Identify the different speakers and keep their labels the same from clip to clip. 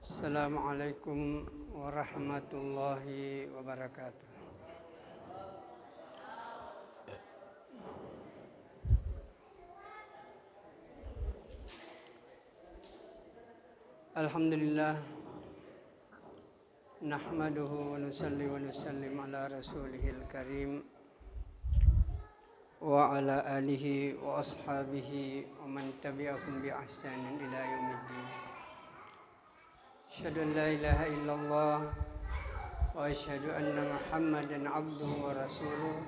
Speaker 1: Assalamualaikum warahmatullahi wabarakatuh. Alhamdulillah, nahmaduhu wa nusalli wa nusallim ala rasulihil karim wa ala alihi wa ashabihi wa man tabi'ahum bi ihsanin ila yaumiddin. Asyhadu an la ilaha illallah wa asyhadu anna Muhammadan abduhu wa rasuluh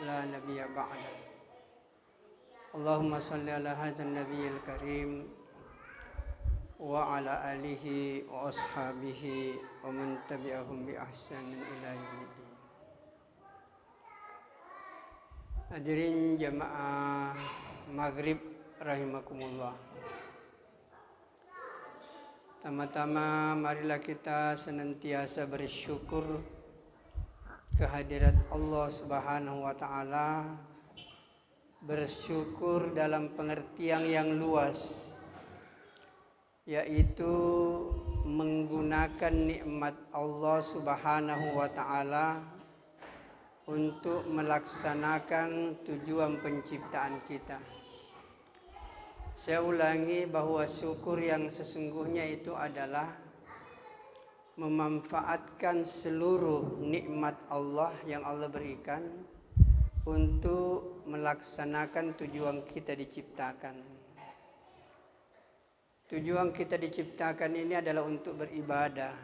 Speaker 1: la nabiyya ba'da. Allahumma salli ala hadzal nabiyil karim wa ala alihi wa ashabihi wa man tabi'ahum bi ihsanin ila yaumiddin. Hadirin jamaah maghrib rahimakumullah. Tama-tama marilah kita senantiasa bersyukur kehadirat Allah Subhanahu wa taala, bersyukur dalam pengertian yang luas, yaitu menggunakan nikmat Allah Subhanahu wa taala untuk melaksanakan tujuan penciptaan kita. Saya ulangi bahwa syukur yang sesungguhnya itu adalah memanfaatkan seluruh nikmat Allah yang Allah berikan untuk melaksanakan tujuan kita diciptakan. Tujuan kita diciptakan ini adalah untuk beribadah.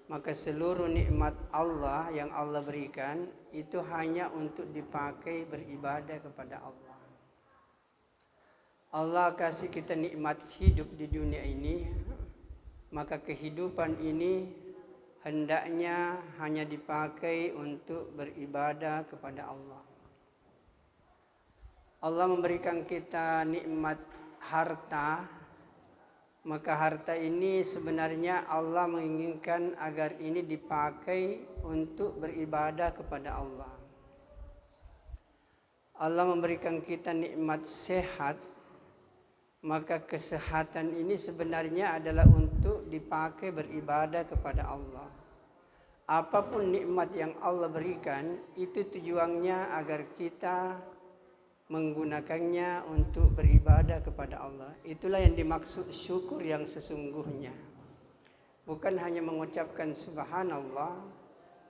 Speaker 1: Maka seluruh nikmat Allah yang Allah berikan itu hanya untuk dipakai beribadah kepada Allah. Allah kasih kita nikmat hidup di dunia ini, maka kehidupan ini hendaknya hanya dipakai untuk beribadah kepada Allah. Allah memberikan kita nikmat harta, maka harta ini sebenarnya Allah menginginkan agar ini dipakai untuk beribadah kepada Allah. Allah memberikan kita nikmat sehat, maka kesehatan ini sebenarnya adalah untuk dipakai beribadah kepada Allah. Apapun nikmat yang Allah berikan, itu tujuannya agar kita menggunakannya untuk beribadah kepada Allah. Itulah yang dimaksud syukur yang sesungguhnya. Bukan hanya mengucapkan subhanallah,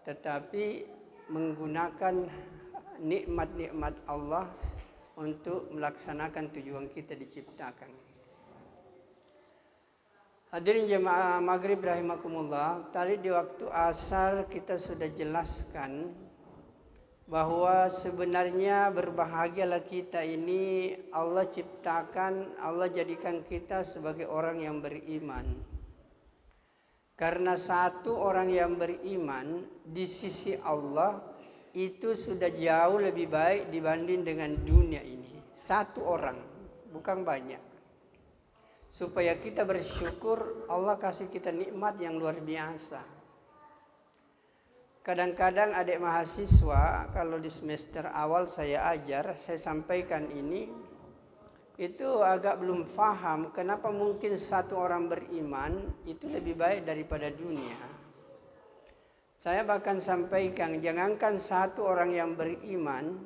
Speaker 1: tetapi menggunakan nikmat-nikmat Allah untuk melaksanakan tujuan kita diciptakan. Hadirin jemaah maghrib rahimakumullah, tadi di waktu asar kita sudah jelaskan bahwa sebenarnya berbahagialah kita ini Allah ciptakan, Allah jadikan kita sebagai orang yang beriman. Karena satu orang yang beriman di sisi Allah itu sudah jauh lebih baik dibanding dengan dunia ini. Satu orang, bukan banyak. Supaya kita bersyukur, Allah kasih kita nikmat yang luar biasa. Kadang-kadang adik mahasiswa, kalau di semester awal saya ajar, saya sampaikan ini, itu agak belum paham kenapa mungkin satu orang beriman itu lebih baik daripada dunia. Saya bahkan sampaikan, jangankan satu orang yang beriman,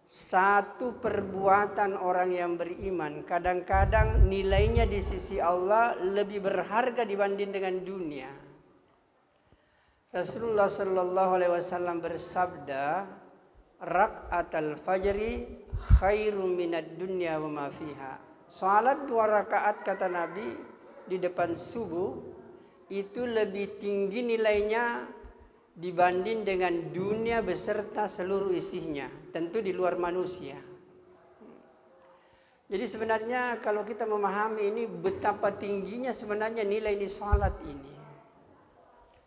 Speaker 1: satu perbuatan orang yang beriman kadang-kadang nilainya di sisi Allah lebih berharga dibanding dengan dunia. Rasulullah sallallahu alaihi wasallam bersabda, "Rak'atul fajri khairum minad dunya wa ma fiha." Salat 2 rakaat kata Nabi di depan subuh itu lebih tinggi nilainya dibanding dengan dunia beserta seluruh isinya, tentu di luar manusia. Jadi sebenarnya kalau kita memahami ini betapa tingginya sebenarnya nilai di salat ini.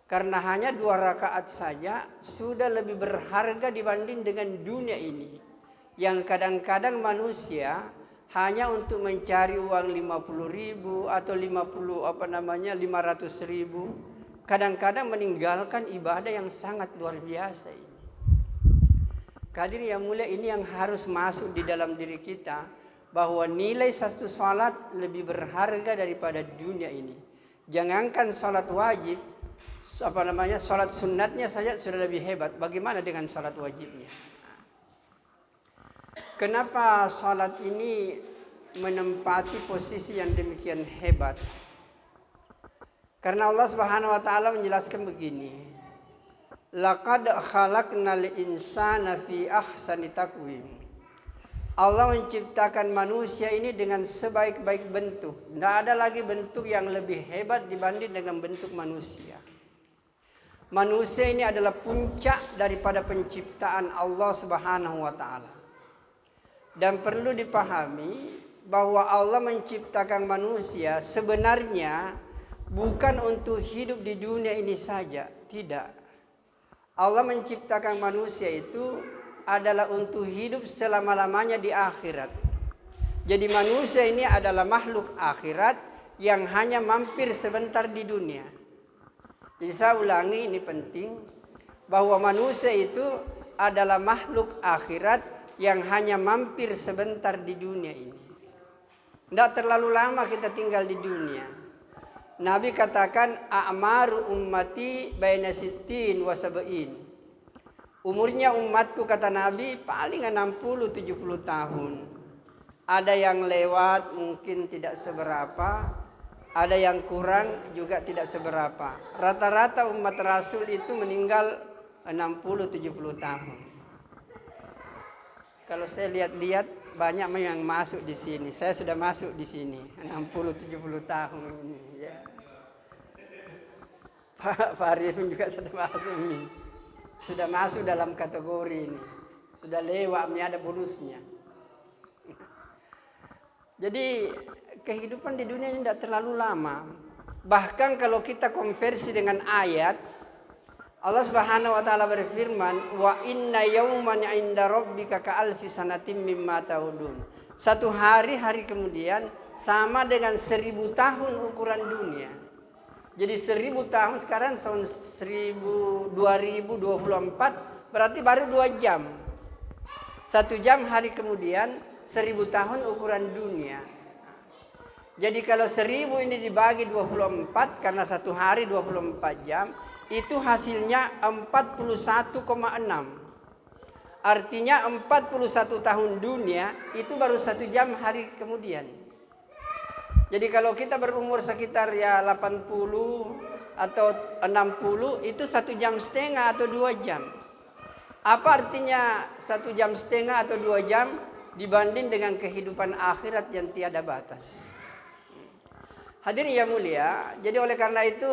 Speaker 1: Karena hanya 2 rakaat saja sudah lebih berharga dibanding dengan dunia ini. Yang kadang-kadang manusia hanya untuk mencari uang 50.000 atau 500.000, kadang-kadang meninggalkan ibadah yang sangat luar biasa ini. Hadirin yang mulia, ini yang harus masuk di dalam diri kita, bahwa nilai satu salat lebih berharga daripada dunia ini. Jangankan sholat wajib, sholat sunnatnya saja sudah lebih hebat. Bagaimana dengan sholat wajibnya? Kenapa sholat ini menempati posisi yang demikian hebat? Karena Allah Subhanahu wa taala menjelaskan begini. Laqad khalaqnal insana fi ahsani taqwim. Allah menciptakan manusia ini dengan sebaik-baik bentuk. Tidak ada lagi bentuk yang lebih hebat dibanding dengan bentuk manusia. Manusia ini adalah puncak daripada penciptaan Allah Subhanahu wa taala. Dan perlu dipahami bahwa Allah menciptakan manusia sebenarnya bukan untuk hidup di dunia ini saja, tidak. Allah menciptakan manusia itu adalah untuk hidup selama-lamanya di akhirat. Jadi manusia ini adalah makhluk akhirat yang hanya mampir sebentar di dunia. Jadi saya ulangi, ini penting, bahwa manusia itu adalah makhluk akhirat yang hanya mampir sebentar di dunia ini. Tidak terlalu lama kita tinggal di dunia. Nabi katakan a'maru ummati baina sittin wa sab'in. Umurnya umatku, kata Nabi, paling 60-70 tahun. Ada yang lewat mungkin tidak seberapa, ada yang kurang juga tidak seberapa. Rata-rata umat Rasul itu meninggal 60-70 tahun. Kalau saya lihat-lihat banyak yang masuk di sini. Saya sudah masuk di sini 60-70 tahun ini. Ya. Pak Arifin juga sudah masuk ini. Sudah masuk dalam kategori ini. Sudah lewat, ada bonusnya. Jadi kehidupan di dunia ini tidak terlalu lama. Bahkan kalau kita konversi dengan ayat, Allah Subhanahu wa taala berfirman, "Wa inna yauman 'inda rabbika ka'alfi sanatin mimma ta'udun." Satu hari kemudian sama dengan 1000 tahun ukuran dunia. Jadi 1000 tahun sekarang tahun 2024 berarti baru 2 jam. 1 jam hari kemudian 1000 tahun ukuran dunia. Jadi kalau 1000 ini dibagi 24 karena satu hari 24 jam, itu hasilnya 41,6. Artinya 41 tahun dunia itu baru 1 jam hari kemudian. Jadi kalau kita berumur sekitar 80 atau 60 itu 1,5 jam atau 2 jam. Apa artinya 1,5 jam atau 2 jam dibanding dengan kehidupan akhirat yang tiada batas? Hadirin yang mulia, jadi oleh karena itu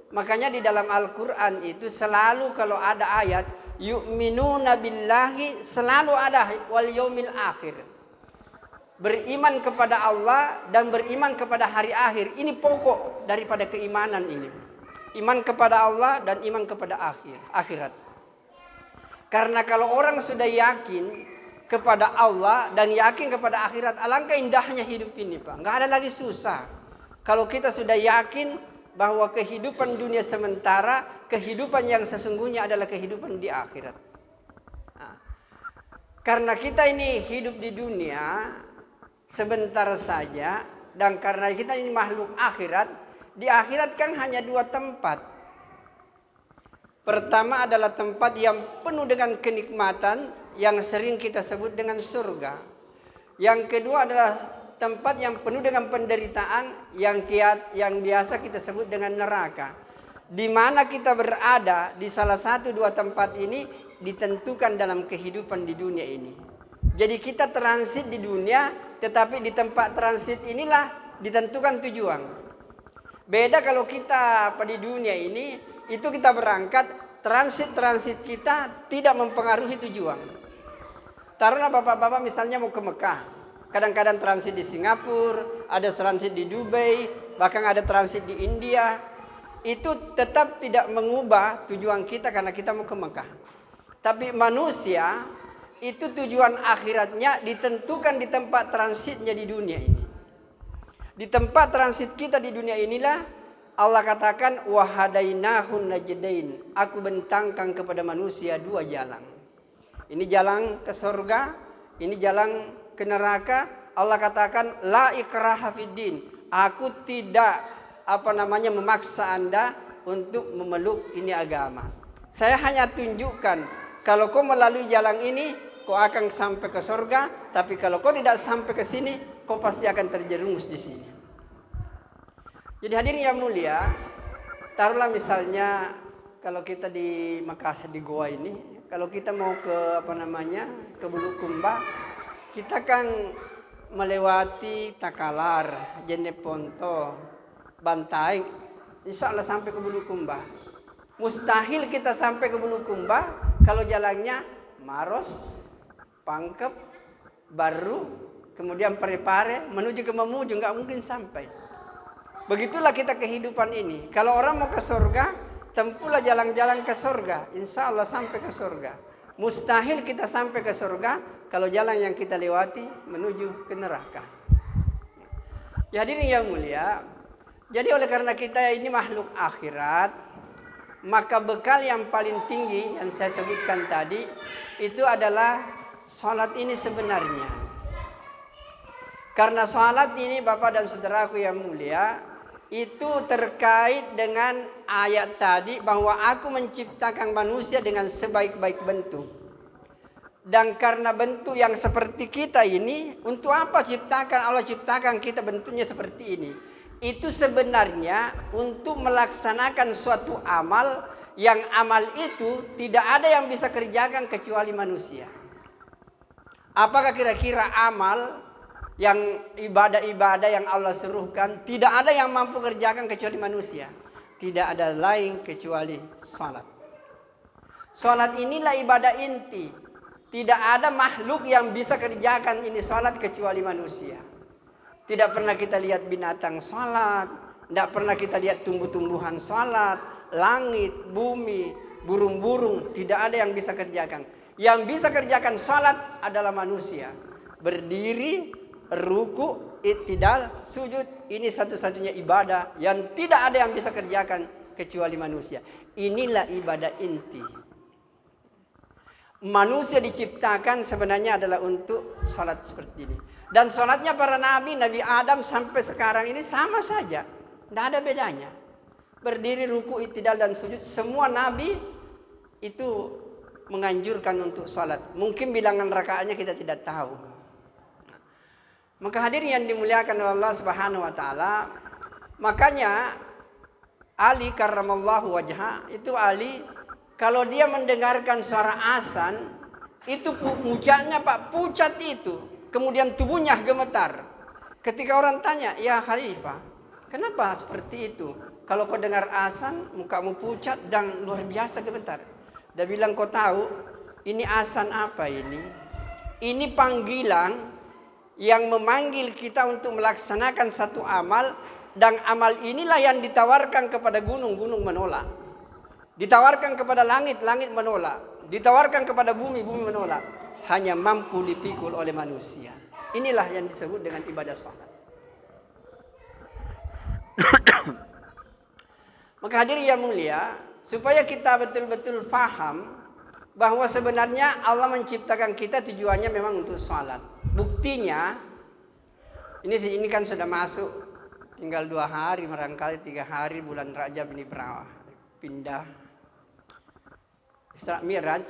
Speaker 1: makanya di dalam Al-Quran itu selalu kalau ada ayat yu'minuna billahi selalu ada wal yaumil akhir. Beriman kepada Allah dan beriman kepada hari akhir. Ini pokok daripada keimanan ini. Iman kepada Allah dan iman kepada akhirat. Karena kalau orang sudah yakin kepada Allah dan yakin kepada akhirat, alangkah indahnya hidup ini, Pak. Nggak ada lagi susah. Kalau kita sudah yakin bahwa kehidupan dunia sementara, kehidupan yang sesungguhnya adalah kehidupan di akhirat. Nah, karena kita ini hidup di dunia sebentar saja, dan karena kita ini makhluk akhirat, di akhirat kan hanya 2 tempat. Pertama adalah tempat yang penuh dengan kenikmatan yang sering kita sebut dengan surga. Yang kedua adalah tempat yang penuh dengan penderitaan yang biasa kita sebut dengan neraka. Di mana kita berada di salah satu 2 tempat ini ditentukan dalam kehidupan di dunia ini. Jadi kita transit di dunia, tetapi di tempat transit inilah ditentukan tujuan. Beda kalau kita di dunia ini, itu kita berangkat, transit kita tidak mempengaruhi tujuan. Taruhlah bapak-bapak misalnya mau ke Mekah. Kadang-kadang transit di Singapura, ada transit di Dubai, bahkan ada transit di India. Itu tetap tidak mengubah tujuan kita karena kita mau ke Mekah. Tapi manusia itu tujuan akhiratnya ditentukan di tempat transitnya di dunia ini. Di tempat transit kita di dunia inilah Allah katakan wahadainahun najdain. Aku bentangkan kepada manusia 2 jalan. Ini jalan ke surga, ini jalan ke neraka. Allah katakan la ikraha fiddin. Aku tidak memaksa Anda untuk memeluk ini agama. Saya hanya tunjukkan kalau kau melalui jalan ini kau akan sampai ke surga, tapi kalau kau tidak sampai ke sini kau pasti akan terjerumus di sini. Jadi hadirin yang mulia, taruhlah misalnya kalau kita di Mekah di Goa ini, kalau kita mau ke ke Bulukumba, kita kan melewati Takalar, Jeneponto, Bantaeng, insya Allah sampai ke Bulukumba. Mustahil kita sampai ke Bulukumba kalau jalannya Maros, Pangkep, Baru, kemudian Parepare menuju ke Mamuju, nggak mungkin sampai. Begitulah kita kehidupan ini. Kalau orang mau ke surga, tempuhlah jalan-jalan ke surga, insya Allah sampai ke surga. Mustahil kita sampai ke surga kalau jalan yang kita lewati menuju ke neraka. Ya hadirin yang mulia, jadi oleh karena kita ini makhluk akhirat, maka bekal yang paling tinggi yang saya sebutkan tadi itu adalah sholat ini sebenarnya. Karena sholat ini Bapak dan saudaraku yang mulia, itu terkait dengan ayat tadi bahwa aku menciptakan manusia dengan sebaik-baik bentuk. Dan karena bentuk yang seperti kita ini, untuk apa Allah ciptakan kita bentuknya seperti ini? Itu sebenarnya untuk melaksanakan suatu amal yang amal itu tidak ada yang bisa kerjakan kecuali manusia. Apakah kira-kira amal yang ibadah-ibadah yang Allah suruhkan tidak ada yang mampu kerjakan kecuali manusia? Tidak ada lain kecuali salat. Salat inilah ibadah inti. Tidak ada makhluk yang bisa kerjakan ini salat kecuali manusia. Tidak pernah kita lihat binatang salat, tidak pernah kita lihat tumbuh-tumbuhan salat, langit, bumi, burung-burung, tidak ada yang bisa kerjakan. Yang bisa kerjakan salat adalah manusia. Berdiri, ruku, i'tidal, sujud, ini satu-satunya ibadah yang tidak ada yang bisa kerjakan kecuali manusia. Inilah ibadah inti. Manusia diciptakan sebenarnya adalah untuk salat seperti ini. Dan salatnya para nabi, Nabi Adam sampai sekarang ini sama saja, tidak ada bedanya. Berdiri, ruku, i'tidal dan sujud, semua nabi itu menganjurkan untuk salat. Mungkin bilangan rakaatnya kita tidak tahu. Maka hadirin yang dimuliakan oleh Allah Subhanahu wa taala, makanya Ali karramallahu wajha, itu Ali kalau dia mendengarkan suara azan, itu mukanya Pak pucat itu, kemudian tubuhnya gemetar. Ketika orang tanya, "Ya Khalifah, kenapa seperti itu? Kalau kau dengar azan, mukamu pucat dan luar biasa gemetar." Dia bilang, "Kau tahu, ini azan apa ini? Ini panggilan yang memanggil kita untuk melaksanakan satu amal, dan amal inilah yang ditawarkan kepada gunung, gunung menolak. Ditawarkan kepada langit, langit menolak. Ditawarkan kepada bumi, bumi menolak. Hanya mampu dipikul oleh manusia." Inilah yang disebut dengan ibadah salat. Maka hadirin yang mulia, supaya kita betul-betul faham bahwa sebenarnya Allah menciptakan kita tujuannya memang untuk salat. Buktinya, ini kan sudah masuk, tinggal 2 hari, barangkali 3 hari bulan Rajab ini pindah Isra Mi'raj.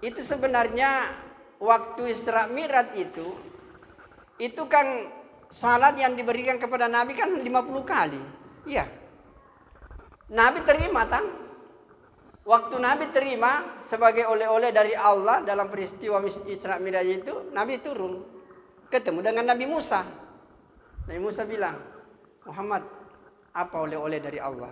Speaker 1: Itu sebenarnya waktu Isra Mi'raj itu kan salat yang diberikan kepada Nabi kan 50 kali. Iya. Nabi terima kan? Waktu Nabi terima sebagai oleh-oleh dari Allah dalam peristiwa Isra Mi'raj itu, Nabi turun ketemu dengan Nabi Musa. Nabi Musa bilang, "Muhammad, apa oleh-oleh dari Allah?"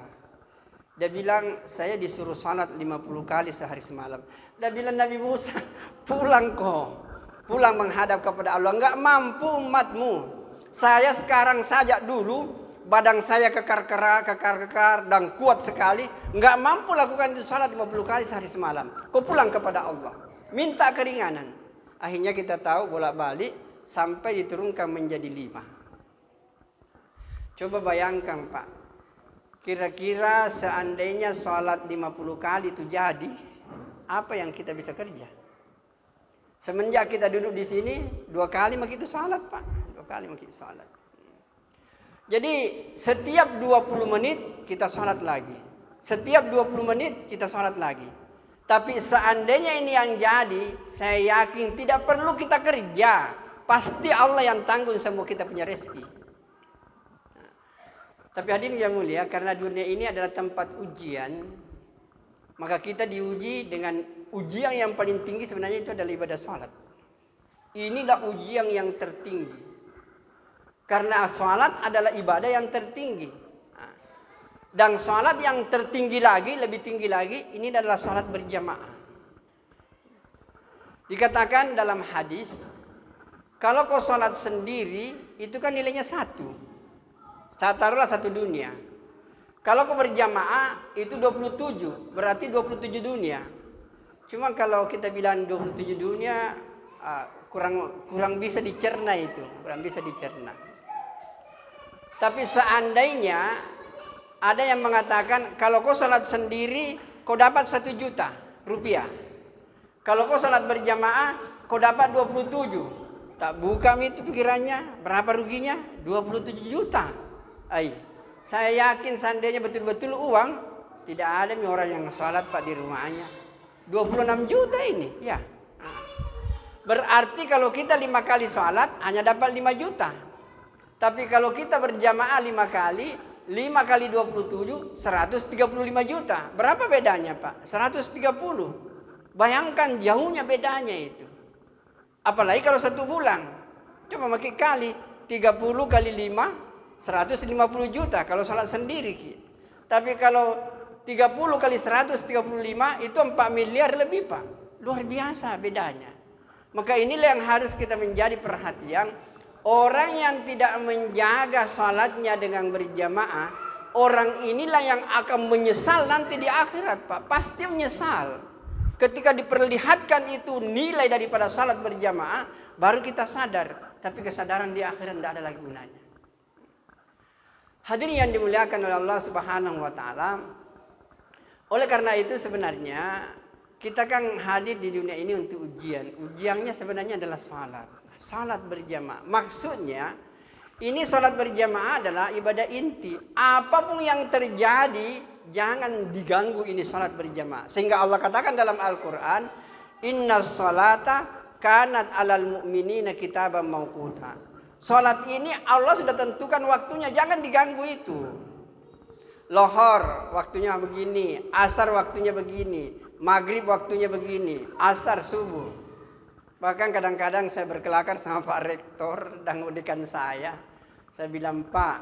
Speaker 1: Dia bilang, "Saya disuruh salat 50 kali sehari semalam." Dia bilang, "Nabi Musa, pulang kau. Pulang menghadap kepada Allah. Enggak mampu umatmu. Saya sekarang saja dulu, badan saya kekar dan kuat sekali. Enggak mampu lakukan itu salat 50 kali sehari semalam. Kau pulang kepada Allah. Minta keringanan." Akhirnya kita tahu bolak-balik sampai diturunkan menjadi 5. Coba bayangkan Pak. Kira-kira seandainya salat 50 kali itu jadi, apa yang kita bisa kerja? Semenjak kita duduk di sini, 2 kali begitu salat Pak. 2 kali begitu salat. Jadi setiap 20 menit kita sholat lagi. Setiap 20 menit kita sholat lagi. Tapi seandainya ini yang jadi, saya yakin tidak perlu kita kerja. Pasti Allah yang tanggung semua kita punya rezeki. Tapi hadirin yang mulia, karena dunia ini adalah tempat ujian, maka kita diuji dengan ujian yang paling tinggi sebenarnya itu adalah ibadah salat. Inilah ujian yang tertinggi. Karena salat adalah ibadah yang tertinggi. Dan salat yang tertinggi lagi, lebih tinggi lagi, ini adalah salat berjamaah. Dikatakan dalam hadis, kalau kau salat sendiri, itu kan nilainya 1. Saya taruhlah 1 dunia. Kalau kau berjamaah itu 27, berarti 27 dunia. Cuma kalau kita bilang 27 dunia kurang bisa dicerna itu, kurang bisa dicerna. Tapi seandainya ada yang mengatakan kalau kau salat sendiri kau dapat 1 juta rupiah. Kalau kau salat berjamaah kau dapat 27. Tak buka itu pikirannya, berapa ruginya? 27 juta. Saya yakin seandainya betul-betul uang, tidak ada orang yang sholat Pak di rumahnya. 26 juta ini, ya. Berarti kalau kita 5 kali sholat hanya dapat 5 juta. Tapi kalau kita berjamaah 5 kali, 5 kali 27, 135 juta. Berapa bedanya Pak? 130. Bayangkan jauhnya bedanya itu. Apalagi kalau 1 bulan. Coba makin kali, 30 kali 5, 150 juta kalau sholat sendiri. Tapi kalau 30 kali 135 itu 4 miliar lebih Pak. Luar biasa bedanya. Maka inilah yang harus kita menjadi perhatian. Orang yang tidak menjaga sholatnya dengan berjamaah, orang inilah yang akan menyesal nanti di akhirat Pak. Pasti menyesal. Ketika diperlihatkan itu nilai daripada sholat berjamaah, baru kita sadar. Tapi kesadaran di akhirat tidak ada lagi gunanya. Hadirin yang dimuliakan oleh Allah Subhanahu wa taala. Oleh karena itu sebenarnya kita kan hadir di dunia ini untuk ujian. Ujiannya sebenarnya adalah salat. Salat berjamaah. Maksudnya ini salat berjamaah adalah ibadah inti. Apapun yang terjadi jangan diganggu ini salat berjamaah. Sehingga Allah katakan dalam Al-Qur'an, "Innas salata kanat 'alal mu'minina kitaban mauquta." Salat ini Allah sudah tentukan waktunya, jangan diganggu itu. Lohor waktunya begini, asar waktunya begini, maghrib waktunya begini, asar subuh. Bahkan kadang-kadang saya berkelakar sama Pak Rektor dan dekan saya. Saya bilang, Pak,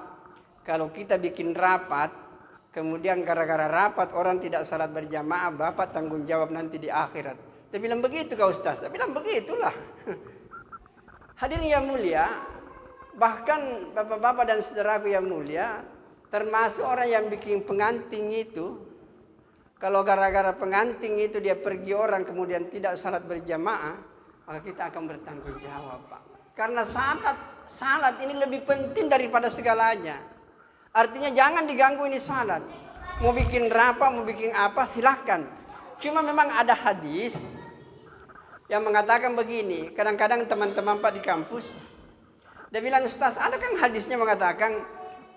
Speaker 1: kalau kita bikin rapat, kemudian gara-gara rapat orang tidak salat berjamaah, Bapak tanggung jawab nanti di akhirat. Saya bilang begitu Kak Ustaz. Saya bilang begitulah. Hadirin yang mulia, bahkan bapak-bapak dan saudaraku yang mulia, termasuk orang yang bikin pengantin itu, kalau gara-gara pengantin itu dia pergi orang kemudian tidak salat berjamaah, maka kita akan bertanggung jawab Pak. Karena salat ini lebih penting daripada segalanya. Artinya jangan diganggu ini salat. Mau bikin rapat, mau bikin apa silahkan. Cuma memang ada hadis yang mengatakan begini. Kadang-kadang teman-teman Pak di kampus, dia bilang, Ustaz, ada kan hadisnya mengatakan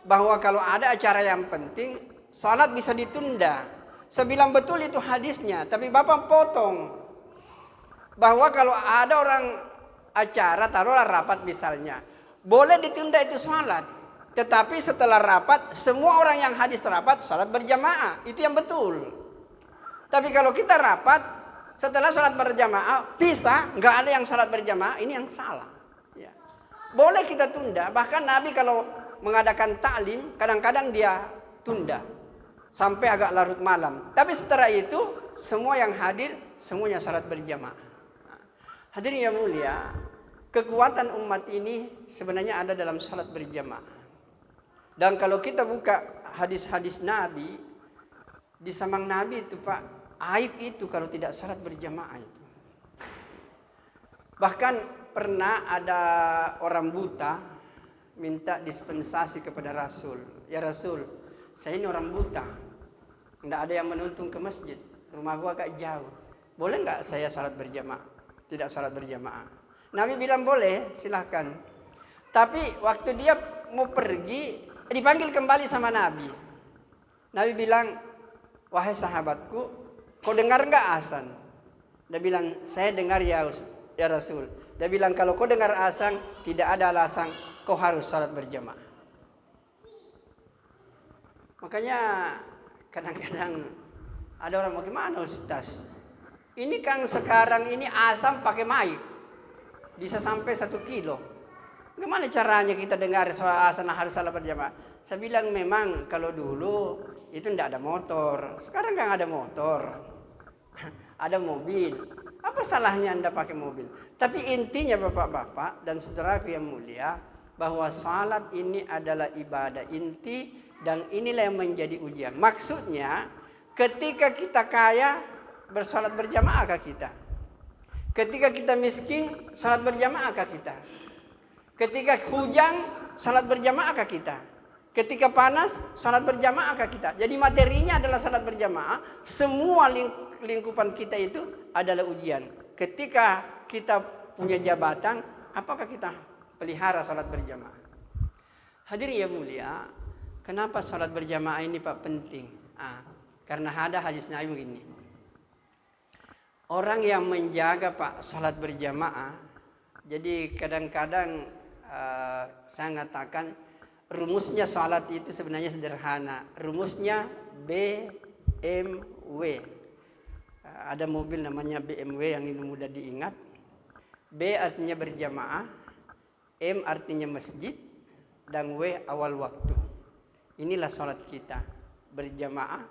Speaker 1: bahwa kalau ada acara yang penting, salat bisa ditunda. Saya bilang betul itu hadisnya, tapi Bapak potong. Bahwa kalau ada orang acara, taruhlah rapat misalnya, boleh ditunda itu salat. Tetapi setelah rapat, semua orang yang hadis rapat, salat berjamaah. Itu yang betul. Tapi kalau kita rapat, setelah salat berjamaah, pisah, nggak ada yang salat berjamaah, ini yang salah. Boleh kita tunda, bahkan Nabi kalau mengadakan taklim kadang-kadang dia tunda sampai agak larut malam. Tapi setelah itu semua yang hadir semuanya salat berjamaah. Hadirin yang mulia, kekuatan umat ini sebenarnya ada dalam salat berjamaah. Dan kalau kita buka hadis-hadis Nabi, di samang Nabi itu Pak, aib itu kalau tidak salat berjamaah itu. Bahkan pernah ada orang buta minta dispensasi kepada Rasul. Ya Rasul, saya ini orang buta. Tidak ada yang menuntun ke masjid. Rumah gua agak jauh. Boleh nggak saya salat berjamaah? Tidak salat berjamaah. Nabi bilang boleh, silahkan. Tapi waktu dia mau pergi, dipanggil kembali sama Nabi. Nabi bilang, wahai sahabatku, kau dengar enggak azan? Dia bilang, saya dengar ya Rasul. Dia bilang, kalau kau dengar azan, tidak ada alasan kau harus salat berjamaah. Makanya kadang-kadang ada orang, bagaimana Ustaz? Ini kan sekarang ini azan pakai mic, bisa sampai 1 kilo. Gimana caranya kita dengar suara azan harus salat berjamaah? Saya bilang memang kalau dulu itu tidak ada motor, sekarang kan ada motor. Ada mobil. Apa salahnya Anda pakai mobil? Tapi intinya Bapak-bapak dan saudaraku yang mulia, bahwa salat ini adalah ibadah inti dan inilah yang menjadi ujian. Maksudnya ketika kita kaya bersalat berjamaahkah kita? Ketika kita miskin salat berjamaahkah kita? Ketika hujan salat berjamaahkah kita? Ketika panas salat berjamaahkah kita? Jadi materinya adalah salat berjamaah. Semua lingkupan kita itu adalah ujian. Ketika kita punya jabatan, apakah kita pelihara salat berjamaah? Hadirin yang mulia, kenapa salat berjamaah ini Pak penting? Karena ada hadis Nabi begini. Orang yang menjaga Pak salat berjamaah, jadi kadang-kadang saya mengatakan rumusnya salat itu sebenarnya sederhana. Rumusnya BMW. Ada mobil namanya BMW yang ini mudah diingat. B artinya berjamaah, M artinya masjid, dan W awal waktu. Inilah salat kita, berjamaah,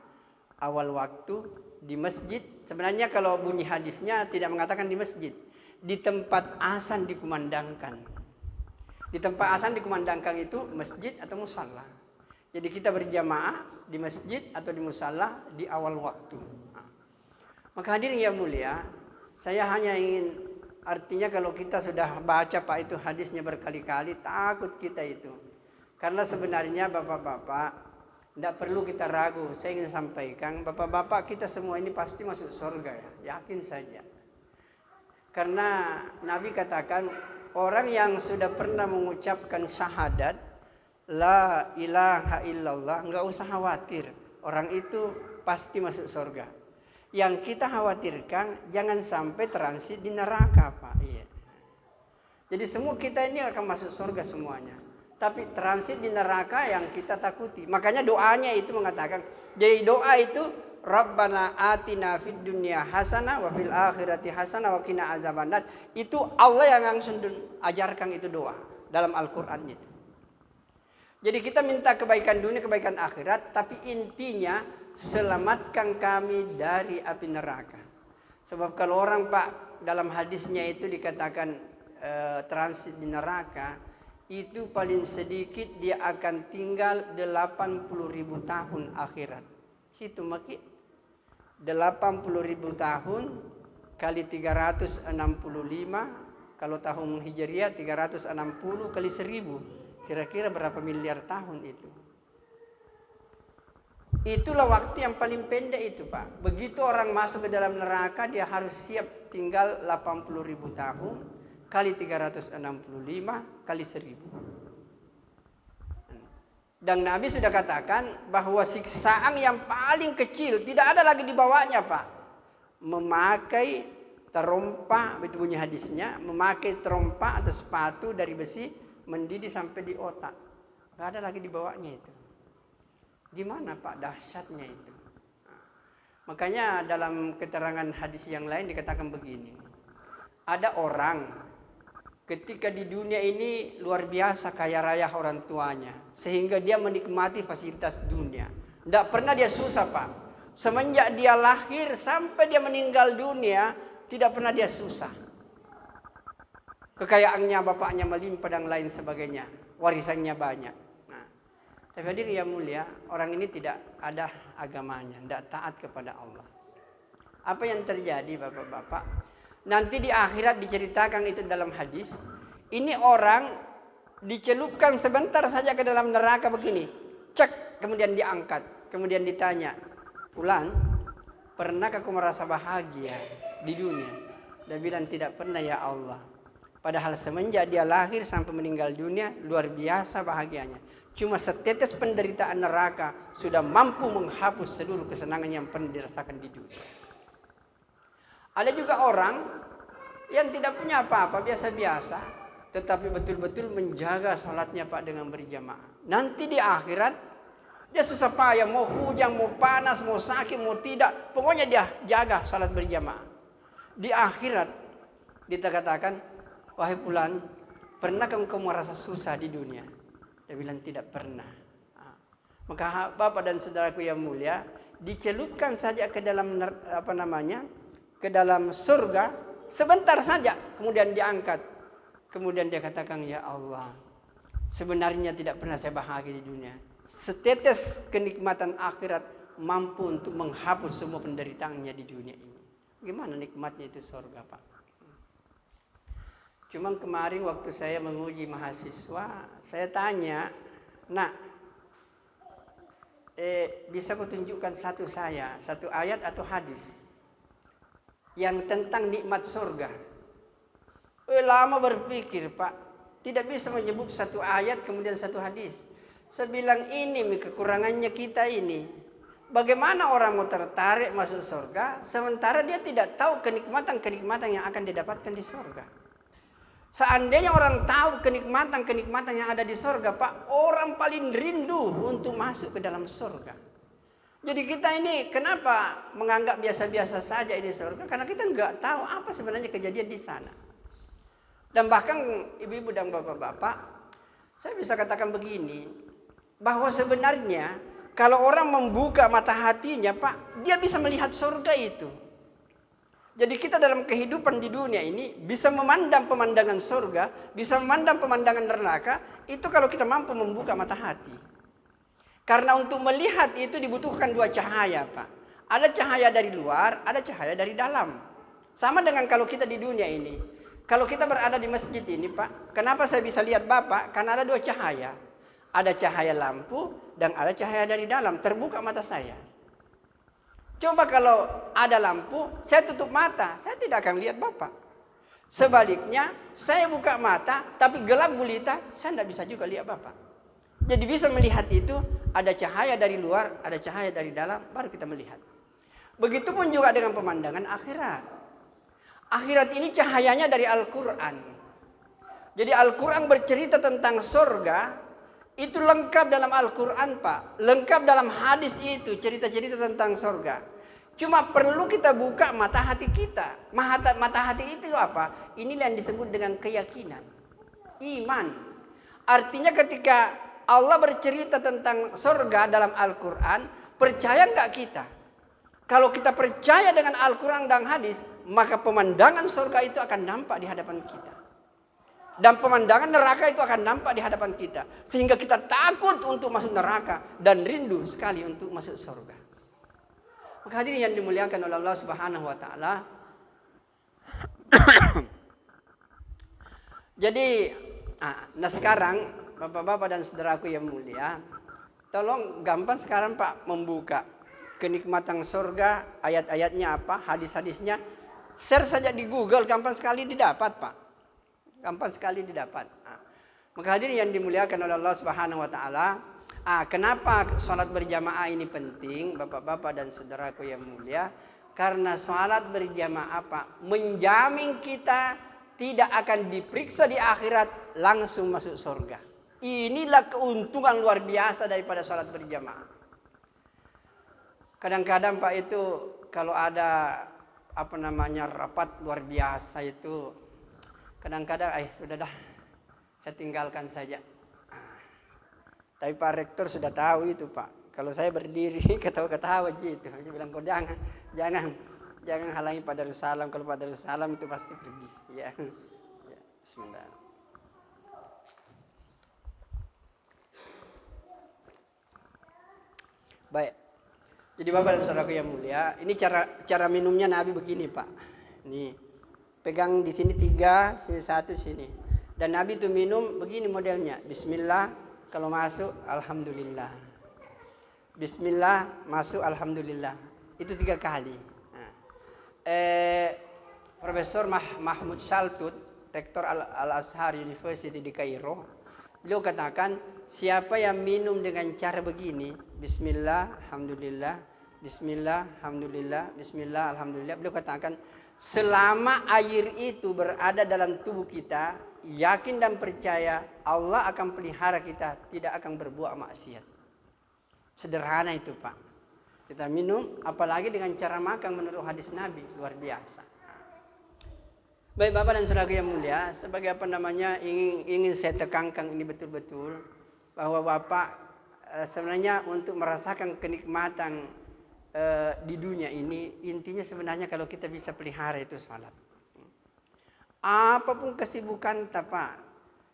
Speaker 1: awal waktu, di masjid. Sebenarnya kalau bunyi hadisnya tidak mengatakan di masjid, di tempat azan dikumandangkan. Di tempat azan dikumandangkan itu masjid atau musalla. Jadi kita berjamaah di masjid atau di musalla di awal waktu. Maka hadirin yang mulia, saya hanya ingin, artinya kalau kita sudah baca Pak itu hadisnya berkali-kali, takut kita itu. Karena sebenarnya Bapak-bapak, tidak perlu kita ragu. Saya ingin sampaikan, Bapak-bapak kita semua ini pasti masuk surga ya, yakin saja. Karena Nabi katakan, orang yang sudah pernah mengucapkan syahadat, la ilaha illallah, enggak usah khawatir. Orang itu pasti masuk surga. Yang kita khawatirkan jangan sampai transit di neraka Pak. Iya. Jadi semua kita ini akan masuk surga semuanya. Tapi transit di neraka yang kita takuti. Makanya doanya itu mengatakan, jadi doa itu Rabbana atina fid dunya hasanah wa fil akhirati hasanah wa qina azabannar. Itu Allah yang langsung ajarkan itu doa dalam Al-Qur'an itu. Jadi kita minta kebaikan dunia, kebaikan akhirat, tapi intinya selamatkan kami dari api neraka. Sebab kalau orang Pak dalam hadisnya itu dikatakan transit di neraka, itu paling sedikit dia akan tinggal 80.000 tahun akhirat. Itu maki 80.000 tahun kali 365, kalau tahun Hijriah 360 kali 1000. Kira-kira berapa miliar tahun itu? Itulah waktu yang paling pendek itu Pak. Begitu orang masuk ke dalam neraka, dia harus siap tinggal 80.000 tahun kali 365 kali 1000. Dan Nabi sudah katakan bahwa siksaan yang paling kecil tidak ada lagi di bawahnya Pak. Memakai terompa, itu bunyi hadisnya, memakai terompa atau sepatu dari besi mendidih sampai di otak. Gak ada lagi di bawahnya itu. Gimana Pak dahsyatnya itu? Makanya dalam keterangan hadis yang lain dikatakan begini. Ada orang ketika di dunia ini luar biasa kaya raya orang tuanya, sehingga dia menikmati fasilitas dunia. Tidak pernah dia susah Pak. Semenjak dia lahir sampai dia meninggal dunia, tidak pernah dia susah. Kekayaannya bapaknya melimpah dan lain sebagainya, warisannya banyak. Nah, tapi hadirin yang mulia, orang ini tidak ada agamanya, tidak taat kepada Allah. Apa yang terjadi Bapak-bapak? Nanti di akhirat diceritakan itu dalam hadis. Ini orang dicelupkan sebentar saja ke dalam neraka begini, cek, kemudian diangkat, kemudian ditanya, Fulan, pernahkah kau merasa bahagia di dunia? Dia bilang tidak pernah ya Allah. Padahal semenjak dia lahir sampai meninggal dunia luar biasa bahagianya. Cuma setetes penderitaan neraka sudah mampu menghapus seluruh kesenangan yang pernah dirasakan di dunia. Ada juga orang yang tidak punya apa-apa, biasa-biasa, tetapi betul-betul menjaga salatnya Pak dengan berjamaah. Nanti di akhirat dia susah payah, mau hujan, mau panas, mau sakit, mau tidak, pokoknya dia jaga salat berjamaah. Di akhirat dikatakan, wahai fulan, pernahkah engkau merasa susah di dunia? Dia bilang tidak pernah. Maka Bapak dan saudaraku yang mulia, dicelupkan saja ke dalam ke dalam surga sebentar saja, kemudian diangkat. Kemudian dia katakan, ya Allah, sebenarnya tidak pernah saya bahagia di dunia. Setetes kenikmatan akhirat mampu untuk menghapus semua penderitaannya di dunia ini. Gimana nikmatnya itu surga, Pak? Cuma kemarin waktu saya menguji mahasiswa, saya tanya, nak, bisa kau tunjukkan satu ayat atau hadis yang tentang nikmat surga? Lama berpikir Pak, tidak bisa menyebut satu ayat kemudian satu hadis. Saya bilang ini kekurangannya kita ini. Bagaimana orang mau tertarik masuk surga sementara dia tidak tahu kenikmatan-kenikmatan yang akan didapatkan di surga. Seandainya orang tahu kenikmatan-kenikmatan yang ada di surga, Pak, orang paling rindu untuk masuk ke dalam surga. Jadi kita ini kenapa menganggap biasa-biasa saja ini surga? Karena kita nggak tahu apa sebenarnya kejadian di sana. Dan bahkan ibu-ibu dan bapak-bapak, saya bisa katakan begini, bahwa sebenarnya kalau orang membuka mata hatinya, Pak, dia bisa melihat surga itu. Jadi kita dalam kehidupan di dunia ini bisa memandang pemandangan surga, bisa memandang pemandangan neraka, itu kalau kita mampu membuka mata hati. Karena untuk melihat itu dibutuhkan dua cahaya, Pak. Ada cahaya dari luar, ada cahaya dari dalam. Sama dengan kalau kita di dunia ini. Kalau kita berada di masjid ini, Pak, kenapa saya bisa lihat Bapak? Karena ada dua cahaya. Ada cahaya lampu dan ada cahaya dari dalam, terbuka mata saya. Coba kalau ada lampu, saya tutup mata, saya tidak akan lihat Bapak. Sebaliknya, saya buka mata, tapi gelap gulita, saya tidak bisa juga lihat Bapak. Jadi bisa melihat itu, ada cahaya dari luar, ada cahaya dari dalam, baru kita melihat. Begitupun juga dengan pemandangan akhirat. Akhirat ini cahayanya dari Al-Quran. Jadi Al-Quran bercerita tentang surga, itu lengkap dalam Al-Quran, Pak. Lengkap dalam hadis itu, cerita-cerita tentang surga. Cuma perlu kita buka mata hati kita. Mata hati itu apa? Inilah yang disebut dengan keyakinan. Iman. Artinya ketika Allah bercerita tentang surga dalam Al-Quran, percaya nggak kita? Kalau kita percaya dengan Al-Quran dan hadis, maka pemandangan surga itu akan nampak di hadapan kita. Dan pemandangan neraka itu akan nampak di hadapan kita. Sehingga kita takut untuk masuk neraka dan rindu sekali untuk masuk surga. Maka hadirin yang dimuliakan oleh Allah Subhanahu wa taala. Jadi, nah sekarang Bapak-bapak dan saudaraku yang mulia, tolong gampang sekarang Pak membuka kenikmatan surga, ayat-ayatnya apa, hadis-hadisnya. Share saja di Google, gampang sekali didapat Pak. Gampang sekali didapat. Maka hadirin yang dimuliakan oleh Allah Subhanahu wa taala, kenapa salat berjamaah ini penting, Bapak-bapak dan saudaraku yang mulia? Karena salat berjamaah Pak menjamin kita tidak akan diperiksa di akhirat, langsung masuk surga. Inilah keuntungan luar biasa daripada salat berjamaah. Kadang-kadang Pak itu kalau ada rapat luar biasa itu, kadang-kadang sudah dah, saya tinggalkan saja. Tapi Pak Rektor sudah tahu itu Pak. Kalau saya berdiri ketawa-ketawa gitu. Dia bilang, kau jangan halangi Pak Darussalam. Kalau Pak Darussalam itu pasti pergi. Ya. Bismillah. Baik. Jadi Bapak dan saudaraku yang mulia, ini cara minumnya Nabi begini Pak. Ini pegang di sini 3, sini 1, sini. Dan Nabi itu minum begini modelnya. Bismillah, kalau masuk alhamdulillah. Bismillah, masuk alhamdulillah. Itu 3 kali. Profesor Mahmud Shaltut, Rektor Al-Azhar University di Kairo, beliau katakan siapa yang minum dengan cara begini, bismillah, alhamdulillah, bismillah, alhamdulillah, bismillah, alhamdulillah. Beliau katakan, selama air itu berada dalam tubuh kita, yakin dan percaya Allah akan pelihara kita, tidak akan berbuat maksiat. Sederhana itu Pak. Kita minum, apalagi dengan cara makan menurut hadis Nabi, luar biasa. Baik Bapak dan Saudara yang mulia, sebagai ingin saya tekankan ini betul-betul bahwa Bapak sebenarnya untuk merasakan kenikmatan di dunia ini, intinya sebenarnya kalau kita bisa pelihara itu salat. Apapun kesibukan Pak,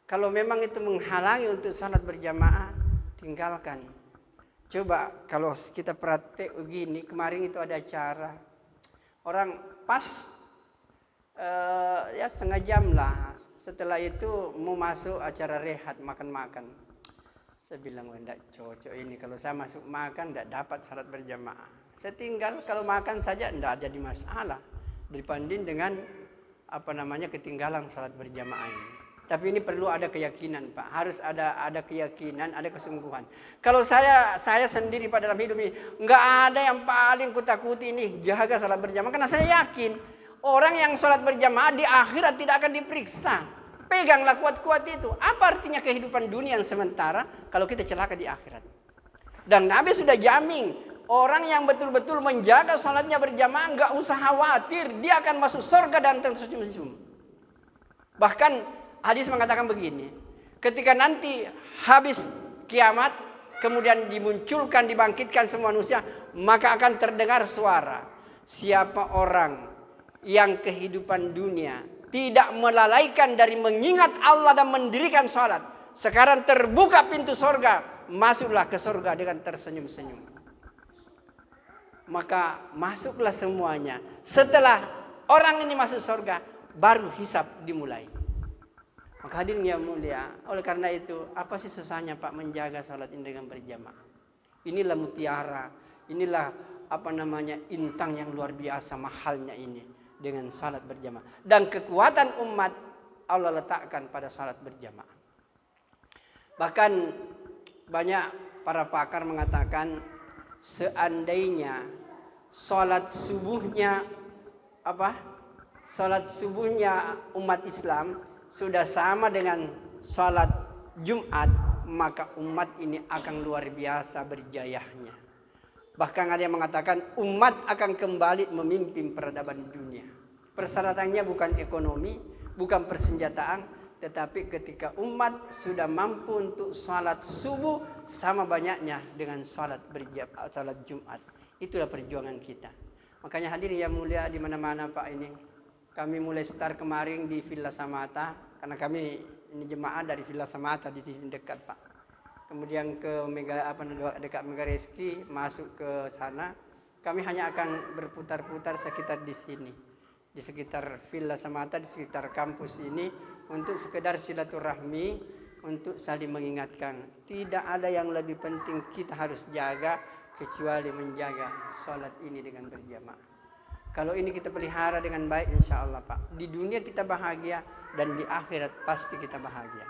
Speaker 1: kalau memang itu menghalangi untuk salat berjamaah, tinggalkan. Coba kalau kita praktek begini, kemarin itu ada acara, orang pas ya setengah jam lah. Setelah itu mau masuk acara rehat makan-makan. Saya bilang enggak cocok ini, kalau saya masuk makan enggak dapat salat berjamaah. Saya tinggal, kalau makan saja enggak jadi masalah dibanding dengan ketinggalan salat berjamaah ini. Tapi ini perlu ada keyakinan Pak, harus ada keyakinan, ada kesungguhan. Kalau saya sendiri pada dalam hidup ini enggak ada yang paling kutakuti ini jaga salat berjamaah, karena saya yakin orang yang sholat berjamaah di akhirat tidak akan diperiksa. Peganglah kuat-kuat itu. Apa artinya kehidupan dunia yang sementara kalau kita celaka di akhirat? Dan Nabi sudah jamin, orang yang betul-betul menjaga sholatnya berjamaah nggak usah khawatir, dia akan masuk surga dan tersenyum-senyum. Bahkan hadis mengatakan begini, ketika nanti habis kiamat, kemudian dimunculkan, dibangkitkan semua manusia, maka akan terdengar suara, siapa orang yang kehidupan dunia tidak melalaikan dari mengingat Allah dan mendirikan salat, sekarang terbuka pintu surga, masuklah ke surga dengan tersenyum-senyum. Maka masuklah semuanya. Setelah orang ini masuk surga, baru hisab dimulai. Maka hadirin yang mulia, oleh karena itu, apa sih susahnya Pak menjaga salat ini dengan berjamaah? Inilah mutiara, inilah intang yang luar biasa mahalnya ini dengan salat berjamaah. Dan kekuatan umat Allah letakkan pada salat berjamaah. Bahkan banyak para pakar mengatakan seandainya salat subuhnya umat Islam sudah sama dengan salat Jumat, maka umat ini akan luar biasa berjayanya. Bahkan ada yang mengatakan umat akan kembali memimpin peradaban dunia. Persyaratannya bukan ekonomi, bukan persenjataan, tetapi ketika umat sudah mampu untuk salat subuh sama banyaknya dengan salat Jumat. Itulah perjuangan kita. Makanya hadirin yang mulia di mana-mana Pak ini. Kami mulai start kemarin di Villa Samata, karena kami ini jemaah dari Villa Samata di sini dekat Pak. Kemudian ke dekat Mega Reski, masuk ke sana. Kami hanya akan berputar-putar sekitar di sini, di sekitar Villa Samata, di sekitar kampus ini, untuk sekedar silaturahmi, untuk saling mengingatkan. Tidak ada yang lebih penting kita harus jaga kecuali menjaga salat ini dengan berjamaah. Kalau ini kita pelihara dengan baik, insya Allah Pak, di dunia kita bahagia dan di akhirat pasti kita bahagia.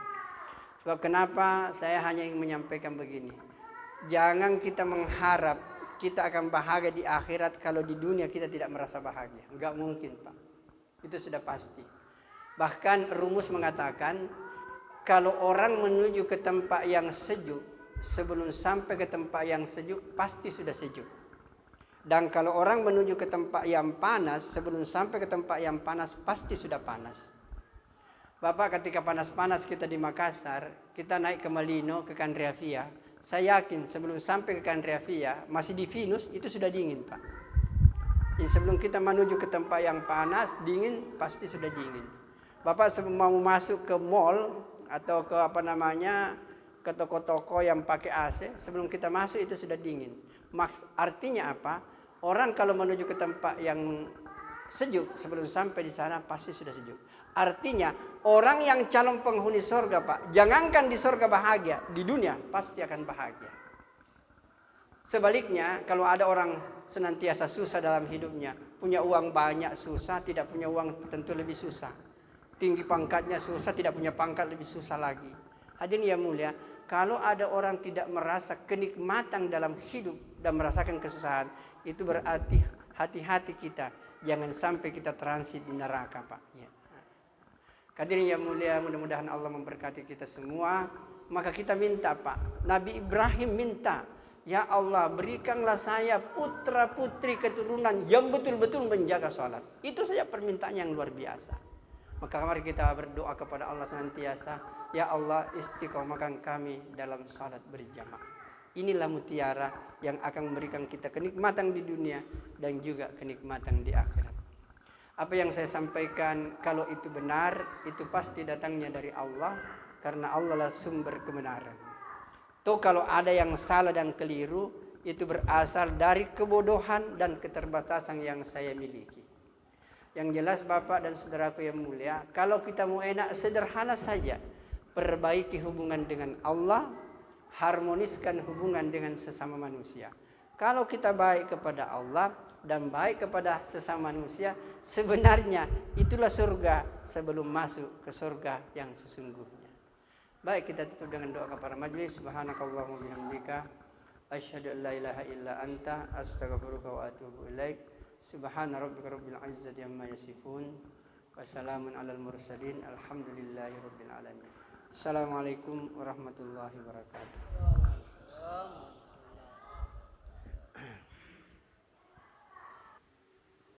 Speaker 1: Sebab kenapa saya hanya ingin menyampaikan begini, jangan kita mengharap kita akan bahagia di akhirat kalau di dunia kita tidak merasa bahagia. Enggak mungkin Pak, itu sudah pasti. Bahkan rumus mengatakan kalau orang menuju ke tempat yang sejuk, sebelum sampai ke tempat yang sejuk pasti sudah sejuk. Dan kalau orang menuju ke tempat yang panas, sebelum sampai ke tempat yang panas pasti sudah panas. Bapak, ketika panas-panas kita di Makassar, kita naik ke Malino, ke Kandreavia. Saya yakin sebelum sampai ke Kandreavia, masih di Venus, itu sudah dingin Pak. Jadi sebelum kita menuju ke tempat yang panas, dingin, pasti sudah dingin. Bapak sebelum mau masuk ke mall atau ke ke toko-toko yang pakai AC, sebelum kita masuk itu sudah dingin. Artinya apa? Orang kalau menuju ke tempat yang sejuk, sebelum sampai di sana pasti sudah sejuk. Artinya orang yang calon penghuni surga Pak, jangankan di surga bahagia, di dunia pasti akan bahagia. Sebaliknya kalau ada orang senantiasa susah dalam hidupnya, punya uang banyak susah, tidak punya uang tentu lebih susah. Tinggi pangkatnya susah, tidak punya pangkat lebih susah lagi. Hadirin yang mulia, kalau ada orang tidak merasa kenikmatan dalam hidup dan merasakan kesusahan, itu berarti hati-hati kita jangan sampai kita transit di neraka, Pak. Ya. Hadirin yang mulia, mudah-mudahan Allah memberkati kita semua. Maka kita minta, Pak, Nabi Ibrahim minta, ya Allah berikanlah saya putra putri keturunan yang betul-betul menjaga salat. Itu saja permintaan yang luar biasa. Maka mari kita berdoa kepada Allah senantiasa, ya Allah istiqomahkan kami dalam salat berjamaah. Inilah mutiara yang akan memberikan kita kenikmatan di dunia dan juga kenikmatan di akhirat. Apa yang saya sampaikan kalau itu benar, itu pasti datangnya dari Allah, karena Allah lah sumber kebenaran. Toh kalau ada yang salah dan keliru, itu berasal dari kebodohan dan keterbatasan yang saya miliki. Yang jelas Bapak dan saudaraku yang mulia, kalau kita mau enak sederhana saja, perbaiki hubungan dengan Allah, harmoniskan hubungan dengan sesama manusia. Kalau kita baik kepada Allah dan baik kepada sesama manusia, sebenarnya itulah surga sebelum masuk ke surga yang sesungguhnya. Baik, kita tutup dengan doa kepada majelis. Subhanakallahumma bihamdika asyhadu an la ilaha illa anta astaghfiruka wa atubu ilaik. Subhana rabbika rabbil izzati amma yasifun wa salamun alal mursalin alhamdulillahi rabbil alamin. Assalamualaikum warahmatullahi wabarakatuh.